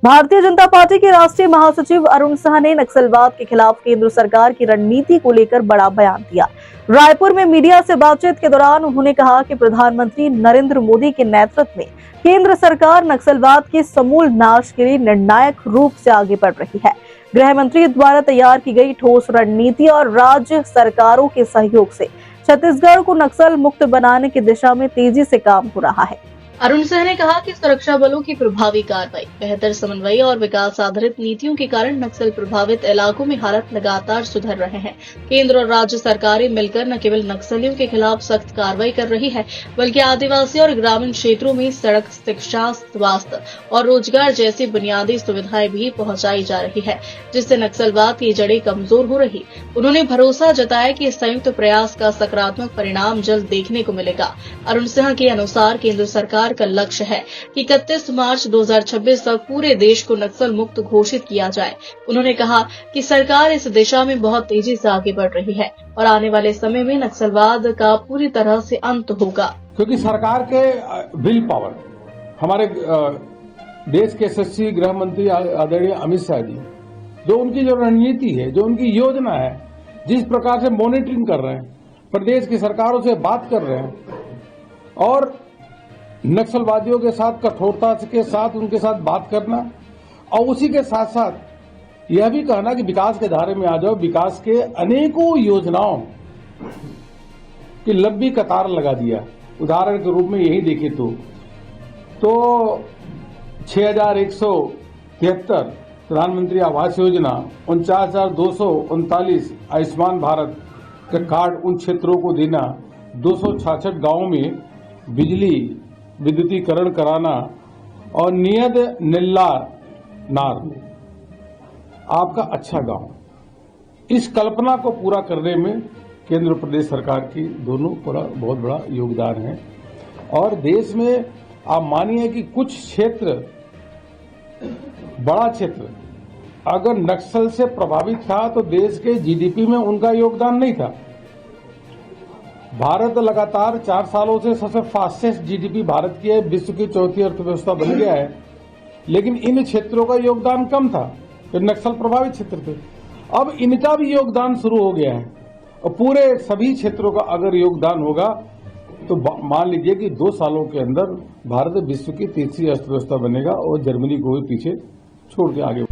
Bharatiya Janata party के राष्ट्रीय महासचिव अरुण साह ने नक्सलवाद के खिलाफ केंद्र सरकार की रणनीति को लेकर बड़ा बयान दिया। रायपुर में मीडिया से बातचीत के दौरान उन्होंने कहा कि प्रधानमंत्री नरेंद्र मोदी के नेतृत्व में केंद्र सरकार नक्सलवाद के समूल नाश के लिए निर्णायक रूप से आगे बढ़ रही है। गृह मंत्री द्वारा तैयार की गई ठोस रणनीति और राज्य सरकारों के सहयोग से छत्तीसगढ़ को नक्सल मुक्त बनाने की दिशा में तेजी से काम हो रहा है। अरुण साह ने कहा कि सुरक्षा बलों की प्रभावी कार्रवाई, बेहतर समन्वय और विकास आधारित नीतियों के कारण नक्सल प्रभावित इलाकों में हालात लगातार सुधर रहे हैं। केंद्र और राज्य सरकारें मिलकर न केवल नक्सलियों के खिलाफ सख्त कार्रवाई कर रही है, बल्कि आदिवासी और ग्रामीण क्षेत्रों में सड़क, शिक्षा, स्वास्थ्य और रोजगार जैसी बुनियादी सुविधाएं भी पहुंचाई जा रही है, जिससे नक्सलवाद की जड़ें कमजोर हो रही। उन्होंने भरोसा जताया कि इस संयुक्त प्रयास का सकारात्मक परिणाम जल्द देखने को मिलेगा। अरुण साह के अनुसार केंद्र सरकार का लक्ष्य है कि 31 मार्च 2026 तक पूरे देश को नक्सल मुक्त घोषित किया जाए। उन्होंने कहा कि सरकार इस दिशा में बहुत तेजी से आगे बढ़ रही है और आने वाले समय में नक्सलवाद का पूरी तरह से अंत होगा। क्योंकि सरकार के विल पावर, हमारे देश के यशस्वी गृह मंत्री आदरणीय अमित शाह जी, जो उनकी जो रणनीति है, जो उनकी योजना है, जिस प्रकार से मॉनिटरिंग कर रहे हैं, प्रदेश की सरकारों से बात कर रहे हैं और नक्सलवादियों के साथ कठोरता के साथ उनके साथ बात करना और उसी के साथ साथ यह भी कहना कि विकास के धारे में आ जाओ। विकास के अनेकों योजनाओं की लंबी कतार लगा दिया। उदाहरण के रूप में यही देखें तो 6173 प्रधानमंत्री आवास योजना, 49,239 आयुष्मान भारत का कार्ड उन क्षेत्रों को देना, 266 गांवों में बिजली विद्युतीकरण कराना और नियत निल्लार नार आपका अच्छा गांव, इस कल्पना को पूरा करने में केंद्र और प्रदेश सरकार की दोनों बहुत बड़ा योगदान है। और देश में आप मानिए कि कुछ क्षेत्र, बड़ा क्षेत्र अगर नक्सल से प्रभावित था तो देश के जीडीपी में उनका योगदान नहीं था। भारत लगातार 4 सालों से सबसे फास्टेस्ट जीडीपी भारत की है, विश्व की चौथी अर्थव्यवस्था बन गया है, लेकिन इन क्षेत्रों का योगदान कम था, जो नक्सल प्रभावित क्षेत्र थे। अब इनका भी योगदान शुरू हो गया है और पूरे सभी क्षेत्रों का अगर योगदान होगा तो मान लीजिए कि 2 सालों के अंदर भारत विश्व की तीसरी अर्थव्यवस्था बनेगा और जर्मनी को भी पीछे छोड़ के आगे